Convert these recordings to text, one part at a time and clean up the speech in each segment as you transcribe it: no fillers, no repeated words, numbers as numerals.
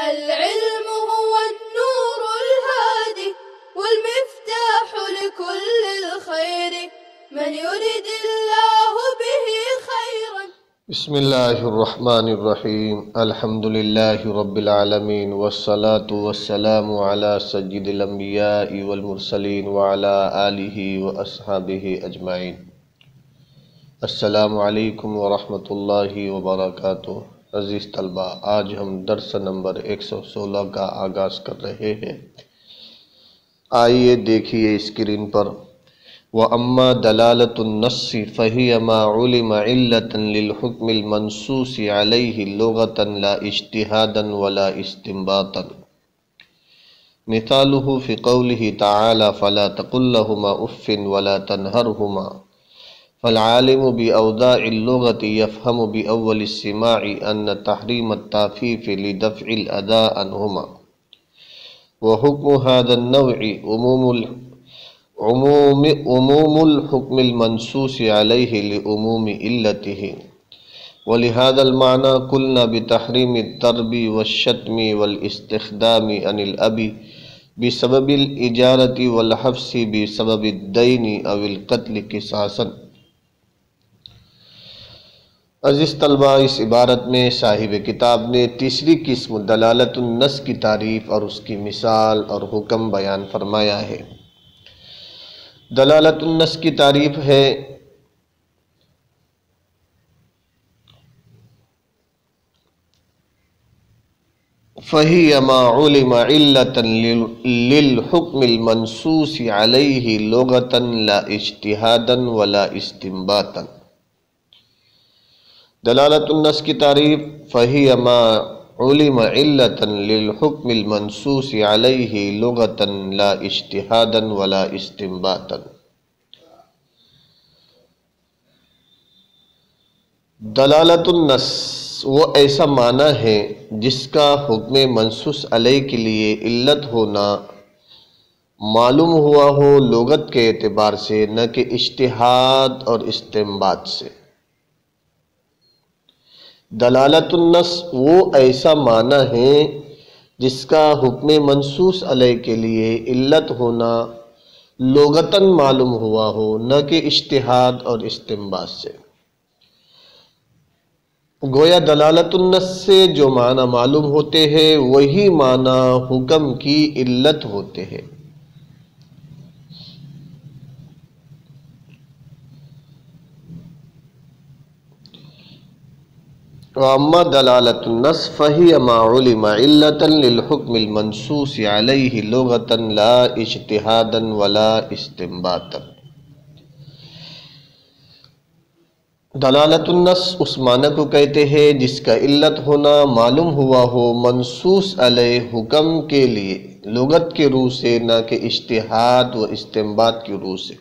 العلم هو النور الهادي والمفتاح لكل الخير من يرد الله به خيرا. بسم اللہ الرحمن الرحیم. الحمد للہ رب العالمین والصلاة والسلام علی سید الانبیاء والمرسلین وعلی آلہ واصحابہ اجمعین. السلام علیکم ورحمۃ اللہ وبرکاتہ. عزیز طلبہ، آج ہم درس نمبر 116 کا آغاز کر رہے ہیں. آئیے دیکھیے اسکرین پر. وَأَمَّا دَلَالَةُ النَّصِّ فَهِيَ مَا عُلِمَ عِلَّةً لِلْحُكْمِ الْمَنْصُوصِ عَلَيْهِ لُغَةً لَا اجْتِهَادًا وَلَا اسْتِنبَاطًا. مثاله في قوله تعالى فَلَا تَقُل لَّهُمَا أُفٍّ وَلَا تَنْهَرْهُمَا. فالعالم بأوداع اللغة يفهم بأول السماع أن تحريم التعفيف لدفع الأذى عنهما. وحكم هذا النوع عموم الحكم المنصوص عليه لعموم علته. ولهذا المعنى قلنا بتحريم الضرب والشتم والاستخدام عن الأب بسبب الإجارة والحبس بسبب الدين أو القتل قصاصا. عزیز طلبہ، اس عبارت میں صاحب کتاب نے تیسری قسم دلالت النص کی تعریف اور اس کی مثال اور حکم بیان فرمایا ہے. دلالت النص کی تعریف ہے فَهِيَ مَا عُلِمَ عِلَّةً لِلْحُكْمِ الْمَنْصُوصِ عَلَيْهِ لُغَةً لَا اجْتِهَادًا وَلَا اسْتِنبَاطًا. دلالت النص کی تعریف فَهِيَ مَا عُلِمَ عِلَّةً لِلْحُكْمِ الْمَنْصُوصِ عَلَيْهِ لُغَةً لَا اجْتِهَادًا وَلَا اسْتِنبَاطًا. دلالت النص وہ ایسا معنی ہے جس کا حکم منصوص علیہ کے لیے علت ہونا معلوم ہوا ہو لغت کے اعتبار سے، نہ کہ اجتہاد اور استنباط سے. دلالت النص وہ ایسا معنی ہے جس کا حکم منصوص علیہ کے لیے علت ہونا لغتاً معلوم ہوا ہو، نہ کہ اجتہاد اور استنباط سے. گویا دلالت النص سے جو معنی معلوم ہوتے ہیں وہی معنی حکم کی علت ہوتے ہیں. وَأَمَّا دَلَالَةُ النَّصِّ فَهِيَ مَا عُلِمَ عِلَّةً لِلْحُكْمِ الْمَنْصُوصِ عَلَيْهِ لُغَةً لَا اجْتِهَادًا وَلَا اسْتِنبَاطًا. دلالت النص اس معنی کو کہتے ہیں جس کا علت ہونا معلوم ہوا ہو منصوص علیہ حکم کے لیے لغت کے روح سے، نہ کہ اجتہاد و استنباط کی روح سے.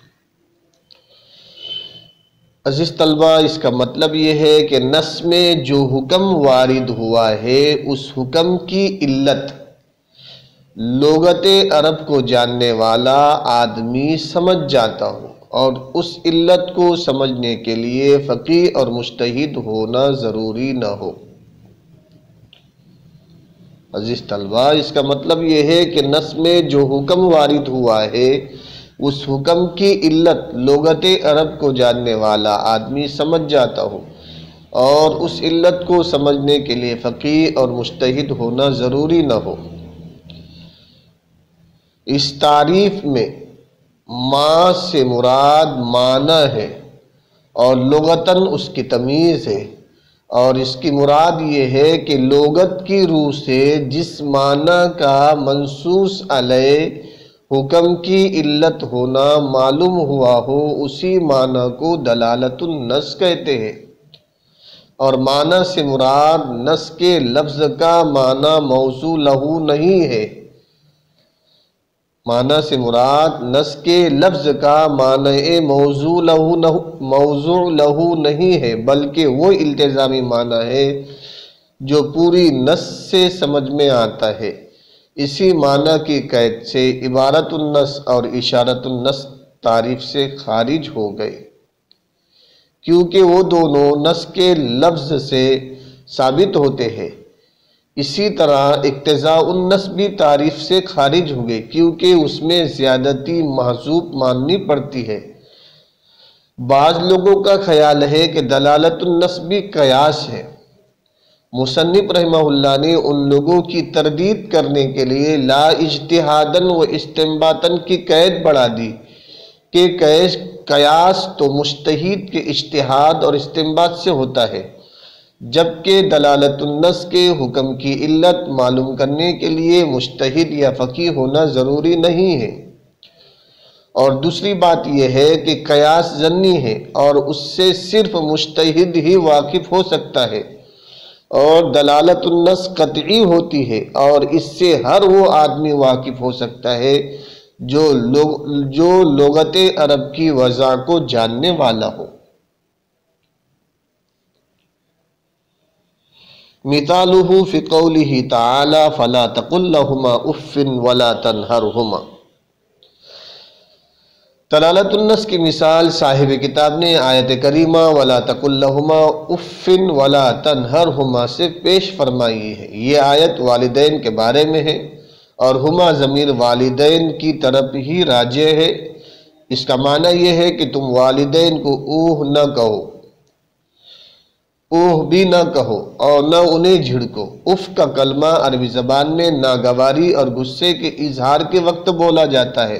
عزیز طلبہ، اس کا مطلب یہ ہے کہ نص میں جو حکم وارد ہوا ہے اس حکم کی علت لغت عرب کو جاننے والا آدمی سمجھ جاتا ہو، اور اس علت کو سمجھنے کے لیے فقیہ اور مجتہد ہونا ضروری نہ ہو. عزیز طلبہ، اس کا مطلب یہ ہے کہ نص میں جو حکم وارد ہوا ہے اس حکم کی علت لغت عرب کو جاننے والا آدمی سمجھ جاتا ہو، اور اس علت کو سمجھنے کے لیے فقیہ اور مجتہد ہونا ضروری نہ ہو. اس تعریف میں ما سے مراد معنی ہے اور لغتاً اس کی تمیز ہے، اور اس کی مراد یہ ہے کہ لغت کی روح سے جس معنی کا منصوص علیہ حکم کی علت ہونا معلوم ہوا ہو اسی معنی کو دلالت النص کہتے ہیں. اور معنی سے مراد نص کے لفظ کا معنی موضوع لہو نہیں ہے. معنی سے مراد نص کے لفظ کا معنی موضوع لہو نہیں ہے، بلکہ وہ التزامی معنی ہے جو پوری نص سے سمجھ میں آتا ہے. اسی معنی کی قید سے عبارت النص اور اشارت النص تعریف سے خارج ہو گئے، کیونکہ وہ دونوں نص کے لفظ سے ثابت ہوتے ہیں. اسی طرح اقتضاء النص بھی تعریف سے خارج ہو گئے کیونکہ اس میں زیادتی محذوف ماننی پڑتی ہے۔ بعض لوگوں کا خیال ہے کہ دلالت النص بھی قیاس ہے۔ مصنف رحمہ اللہ نے ان لوگوں کی تردید کرنے کے لیے لا اجتہاداً و استنباطاً کی قید بڑھا دی کہ قیاس تو مجتہد کے اجتہاد اور استنباط سے ہوتا ہے، جبکہ دلالت النص کے حکم کی علت معلوم کرنے کے لیے مجتہد یا فقیہ ہونا ضروری نہیں ہے۔ اور دوسری بات یہ ہے کہ قیاس ظنی ہے اور اس سے صرف مجتہد ہی واقف ہو سکتا ہے، اور دلالت النص قطعی ہوتی ہے اور اس سے ہر وہ آدمی واقف ہو سکتا ہے جو لغت عرب کی وضع کو جاننے والا ہو۔ مثالہ فی قولہ تعالی فلا تقل لہما اف ولا تنہرہما۔ دلالت النص کی مثال صاحب کتاب نے آیت کریمہ ولا تقل لہما اف ولا تنہرہما سے پیش فرمائی ہے۔ یہ آیت والدین کے بارے میں ہے اور ہما ضمیر والدین کی طرف ہی راجع ہے۔ اس کا معنی یہ ہے کہ تم والدین کو اوہ نہ کہو، اوہ بھی نہ کہو اور نہ انہیں جھڑکو۔ اف کا کلمہ عربی زبان میں ناگواری اور غصے کے اظہار کے وقت بولا جاتا ہے،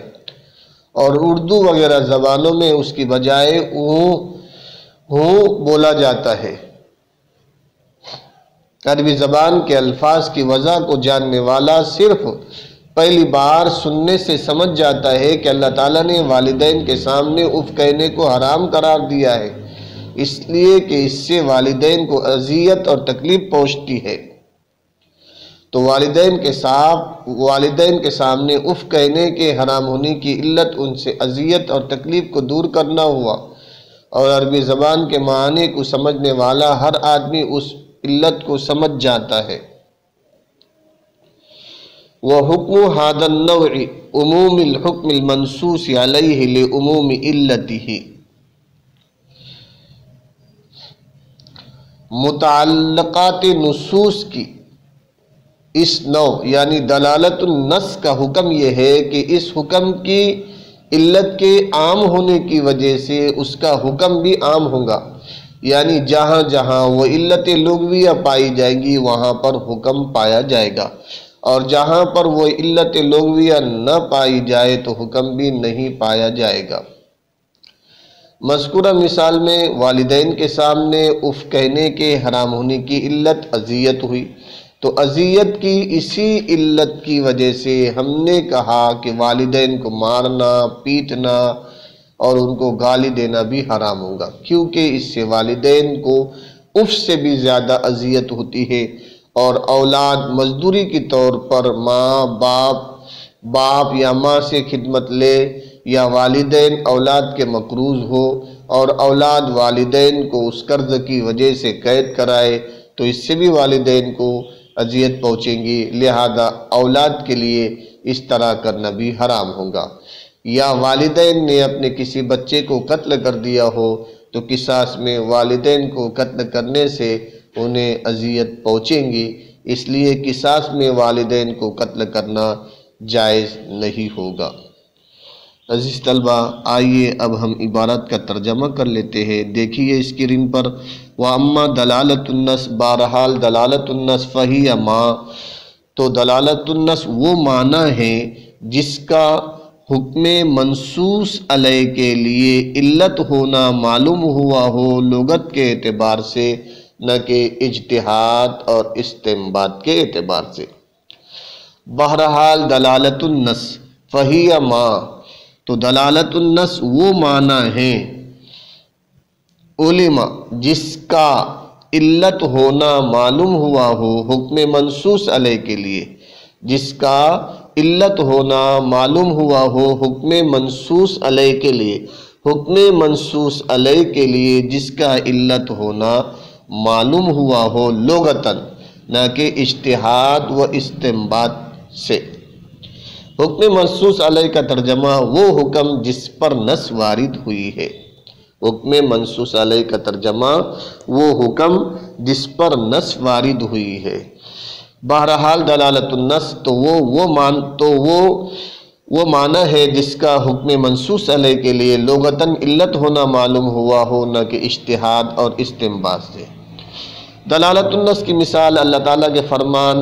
اور اردو وغیرہ زبانوں میں اس کی بجائے ہوں بولا جاتا ہے۔ عربی زبان کے الفاظ کی وضع کو جاننے والا صرف پہلی بار سننے سے سمجھ جاتا ہے کہ اللہ تعالیٰ نے والدین کے سامنے اف کہنے کو حرام قرار دیا ہے، اس لیے کہ اس سے والدین کو اذیت اور تکلیف پہنچتی ہے۔ تو والدین کے سامنے اف کہنے کے حرام ہونے کی علت ان سے اذیت اور تکلیف کو دور کرنا ہوا، اور عربی زبان کے معنی کو سمجھنے والا ہر آدمی اس علت کو سمجھ جاتا ہے۔ وَحُكْمُ هَذَا النَّوْعِ عُمُومِ الْحُكْمِ الْمَنْصُوصِ عَلَيْهِ لِعُمُومِ عِلَّتِهِ۔ متعلقات نصوص کی اس نوع یعنی دلالت النص کا حکم یہ ہے کہ اس حکم کی علت کے عام ہونے کی وجہ سے اس کا حکم بھی عام ہوگا، یعنی جہاں جہاں وہ علت لغویہ پائی جائیں گی وہاں پر حکم پایا جائے گا، اور جہاں پر وہ علت لغویہ نہ پائی جائے تو حکم بھی نہیں پایا جائے گا۔ مذکورہ مثال میں والدین کے سامنے اف کہنے کے حرام ہونے کی علت اذیت ہوئی، تو اذیت کی اسی علت کی وجہ سے ہم نے کہا کہ والدین کو مارنا، پیٹنا اور ان کو گالی دینا بھی حرام ہوگا، کیونکہ اس سے والدین کو اف سے بھی زیادہ اذیت ہوتی ہے، اور اولاد مزدوری کے طور پر ماں باپ یا ماں سے خدمت لے، یا والدین اولاد کے مقروض ہو اور اولاد والدین کو اس قرض کی وجہ سے قید کرائے تو اس سے بھی والدین کو اذیت پہنچیں گی، لہذا اولاد کے لیے اس طرح کرنا بھی حرام ہوگا۔ یا والدین نے اپنے کسی بچے کو قتل کر دیا ہو تو قصاص میں والدین کو قتل کرنے سے انہیں اذیت پہنچیں گی، اس لیے قصاص میں والدین کو قتل کرنا جائز نہیں ہوگا۔ عزیز طلبہ، آئیے اب ہم عبارت کا ترجمہ کر لیتے ہیں۔ دیکھیے اسکرین پر، وَأَمَّا دَلَالَةُ النَّصِ، بہرحال دلالت النص فَهِيَ مَا، تو دلالت النص وہ معنی ہے جس کا حکم منصوص علیہ کے لیے علت ہونا معلوم ہوا ہو لغت کے اعتبار سے، نہ کہ اجتہاد اور استنباط کے اعتبار سے۔ بہرحال دلالت النص فَهِيَ مَا، تو دلالت النص وہ معنی ہے علم جس کا علت ہونا معلوم ہوا ہو حکم منصوص علیہ کے لیے، جس کا علت ہونا معلوم ہوا ہو حکم منصوص علیہ کے لیے، حکم منصوص علیہ کے لیے جس کا علت ہونا معلوم ہوا ہو لغتاً، نہ کہ اجتہاد و استنباط سے۔ حکم منصوص علیہ کا ترجمہ وہ حکم جس پر نص وارد ہوئی ہے۔ حکم منصوص علیہ کا ترجمہ وہ حکم جس پر نص وارد ہوئی ہے۔ بہرحال دلالت النص تو وہ معنی ہے جس کا حکم منصوص علیہ کے لیے لغتاً علت ہونا معلوم ہوا ہو، نہ کہ اجتہاد اور استنباط سے۔ دلالت النص کی مثال اللہ تعالیٰ کے فرمان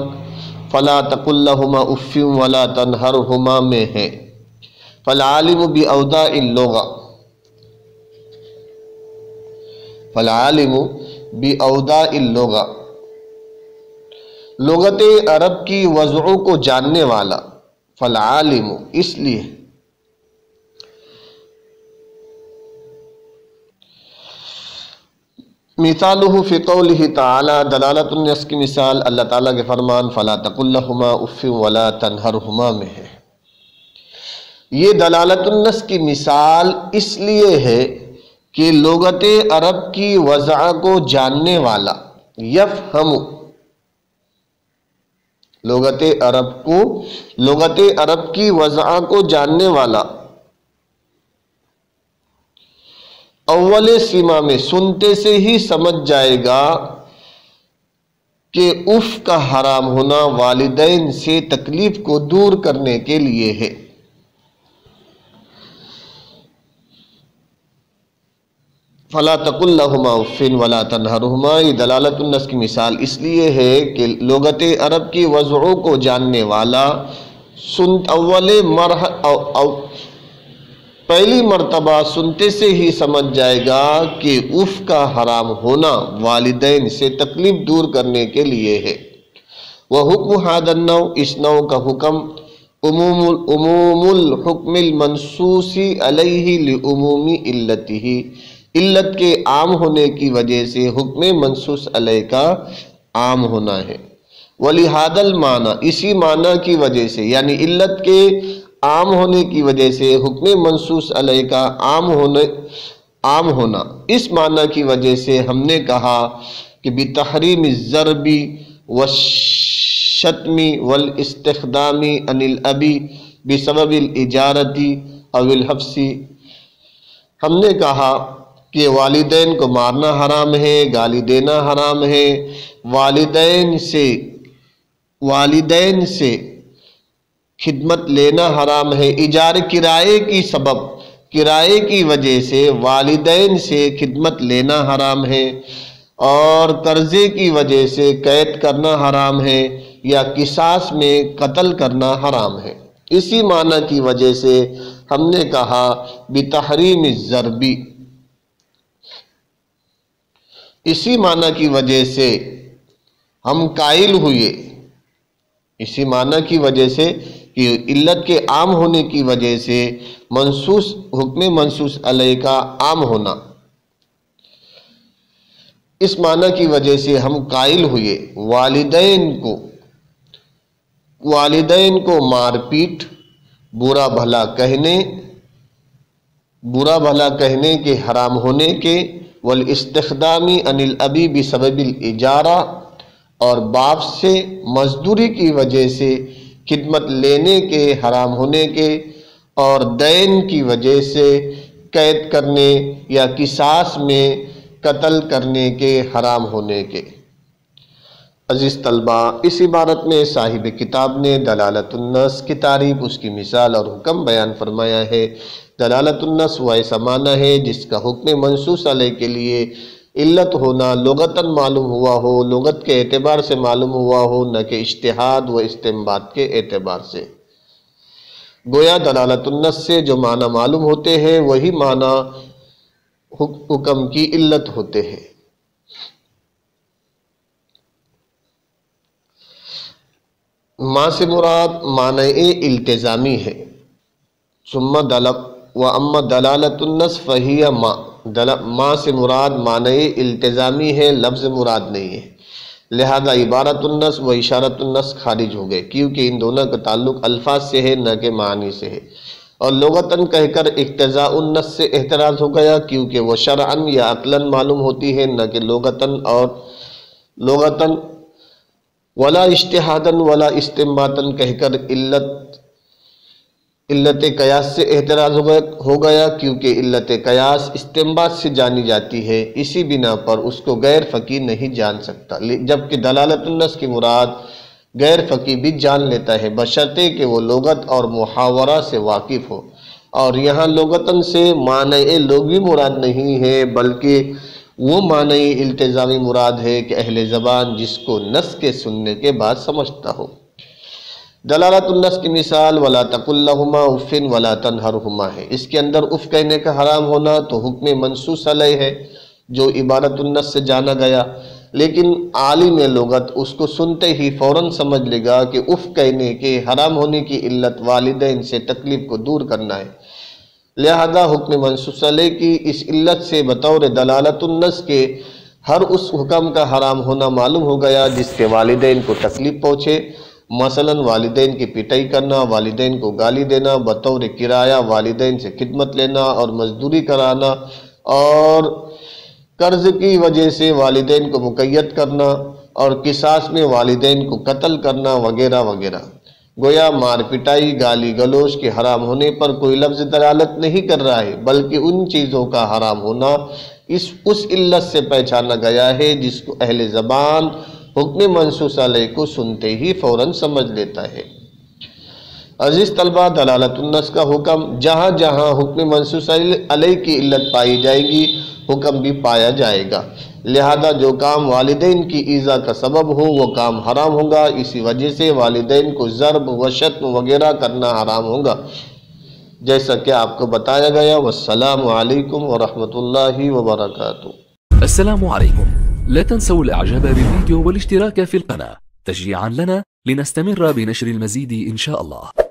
فَلَا تَقُل لَّهُمَا أُفٍّ وَلَا تَنْهَرْهُمَا میں ہے۔ فَالْعَالِمُ بِأَوْدَاءِ اللغة، لغت عرب کی وضعوں کو جاننے والا، فالعالم اس لیے مثالہ فی قولہ تعالی، دلالت النص کی مثال اللہ تعالیٰ کے فرمان فلا تقل لہما اف ولا تنہرہما میں ہے۔ یہ دلالت النص کی مثال اس لیے ہے کہ لغت عرب کی وضع کو جاننے والا، یفہم، لغت عرب کی وضع کو جاننے والا اول سیما میں سنتے سے ہی سمجھ جائے گا کہ اف کا حرام ہونا والدین سے تکلیف کو دور کرنے کے لیے ہے۔ فلا تقل لهما اف ولا تنہرہما، یہ دلالت النص کی مثال اس لیے ہے کہ لغت عرب کی وضعوں کو جاننے والا پہلی مرتبہ سنتے سے ہی سمجھ جائے گا کہ اف کا حرام ہونا والدین سے تکلیف دور کرنے کے لیے ہے۔ وحکم ھذا النوع، اس نوع کا حکم عموم الحکم المنصوص علیہ لعموم علتہ، علت کے عام ہونے کی وجہ سے حکم منصوص علیہ کا عام ہونا ہے۔ ولہذا المعنی، اسی معنی کی وجہ سے، یعنی علت کے عام ہونے کی وجہ سے حکم منصوص علیہ کا عام ہونا، اس معنی کی وجہ سے ہم نے کہا کہ بتحریم الضرب والشتم والاستخدام عن الاب بسبب الاجارت او الحبس، ہم نے کہا کہ والدین کو مارنا حرام ہے، گالی دینا حرام ہے، والدین سے خدمت لینا حرام ہے، کرائے کی وجہ سے والدین سے خدمت لینا حرام ہے، اور قرضے کی وجہ سے قید کرنا حرام ہے، یا قصاص میں قتل کرنا حرام ہے۔ اسی معنی کی وجہ سے ہم نے کہا بتحریم الضرب، اسی معنی کی وجہ سے ہم قائل ہوئے، اسی معنی کی وجہ سے کہ علت کے عام ہونے کی وجہ سے حکم منصوص علیہ کا عام ہونا، اس معنی کی وجہ سے ہم قائل ہوئے والدین کو مار پیٹ، برا بھلا کہنے کے حرام ہونے کے، والاستخدام عن الاب بسبب الاجارہ، اور باپ سے مزدوری کی وجہ سے خدمت لینے کے حرام ہونے کے، اور دین کی وجہ سے قید کرنے یا قصاص میں قتل کرنے کے حرام ہونے کے۔ عزیز طلبہ، اس عبارت میں صاحب کتاب نے دلالت النص کی تعریف، اس کی مثال اور حکم بیان فرمایا ہے۔ دلالت النص وہ ایسا معنی ہے جس کا حکم منصوص علیہ کے لیے علت ہونا لغتاً معلوم ہوا ہو، لغت کے اعتبار سے معلوم ہوا ہو، نہ کہ اجتہاد و استنباط کے اعتبار سے۔ گویا دلالت النص سے جو معنی معلوم ہوتے ہیں وہی معنی حکم کی علت ہوتے ہیں۔ ماں سے مراد معنی التزامی ہے۔ وَأَمَّا دلالت النص فَهِيَ ماں سے مراد معنی التزامی ہے، لفظ مراد نہیں ہے، لہذا عبارت النص و اشارت النص خارج ہو گئے، کیونکہ ان دونوں کا تعلق الفاظ سے ہے نہ کہ معنی سے ہے۔ اور لغتاً کہہ کر اقتضاء النص سے احتراز ہو گیا، کیونکہ وہ شرعاً یا عقلاً معلوم ہوتی ہے، نہ کہ لغتاً ولا اجتہاداً ولا استنباطاً کہہ کر علت قیاس سے احتراز ہو گیا، کیونکہ علت قیاس استنباط سے جانی جاتی ہے، اسی بنا پر اس کو غیر فقیہ نہیں جان سکتا۔ جبکہ دلالت النص کی مراد غیر فقیہ بھی جان لیتا ہے، بشرطے کہ وہ لغت اور محاورہ سے واقف ہو۔ اور یہاں لغتاً سے معنی لغوی مراد نہیں ہے، بلکہ وہ معنی التزامی مراد ہے کہ اہل زبان جس کو نص کے سننے کے بعد سمجھتا ہو۔ دلالت النص کی مثال وَلَا تَقُلْ لَهُمَا اُفٍّ وَلَا تَنْهَرْهُمَا ہے۔ اس کے اندر اف کہنے کا حرام ہونا تو حکم منصوص علیہ ہے جو عبارت النص سے جانا گیا، لیکن عالم لغت اس کو سنتے ہی فوراً سمجھ لے گا کہ اف کہنے کے حرام ہونے کی علت والدین سے تکلیف کو دور کرنا ہے، لہذا حکم منصوص علیہ کی اس علت سے بطور دلالت النص کے ہر اس حکم کا حرام ہونا معلوم ہو گیا جس کے والدین کو تکلیف پہنچے، مثلا والدین کی پٹائی کرنا، والدین کو گالی دینا، بطور کرایہ والدین سے خدمت لینا اور مزدوری کرانا، اور قرض کی وجہ سے والدین کو مقید کرنا، اور قصاص میں والدین کو قتل کرنا وغیرہ وغیرہ۔ گویا مار پٹائی، گالی گلوچ کے حرام ہونے پر کوئی لفظ دلالت نہیں کر رہا ہے، بلکہ ان چیزوں کا حرام ہونا اس علت سے پہچانا گیا ہے جس کو اہل زبان حکم منصوص علیہ کو سنتے ہی فوراً سمجھ لیتا ہے۔ عزیز طلبہ، دلالت النص کا حکم جہاں جہاں حکم منصوص علیہ کی علت پائی جائے گی، حکم بھی پایا جائے گا، لہذا جو کام والدین کی ایذا کا سبب ہو وہ کام حرام ہوگا۔ اسی وجہ سے والدین کو ضرب و شتم وغیرہ کرنا حرام ہوگا، جیسا کہ آپ کو بتایا گیا۔ والسلام علیکم ورحمۃ اللہ وبرکاتہ۔ السلام عليكم. لا تنسوا الاعجاب بالفيديو والاشتراك في القناة تشجيعا لنا لنستمر بنشر المزيد إن شاء الله.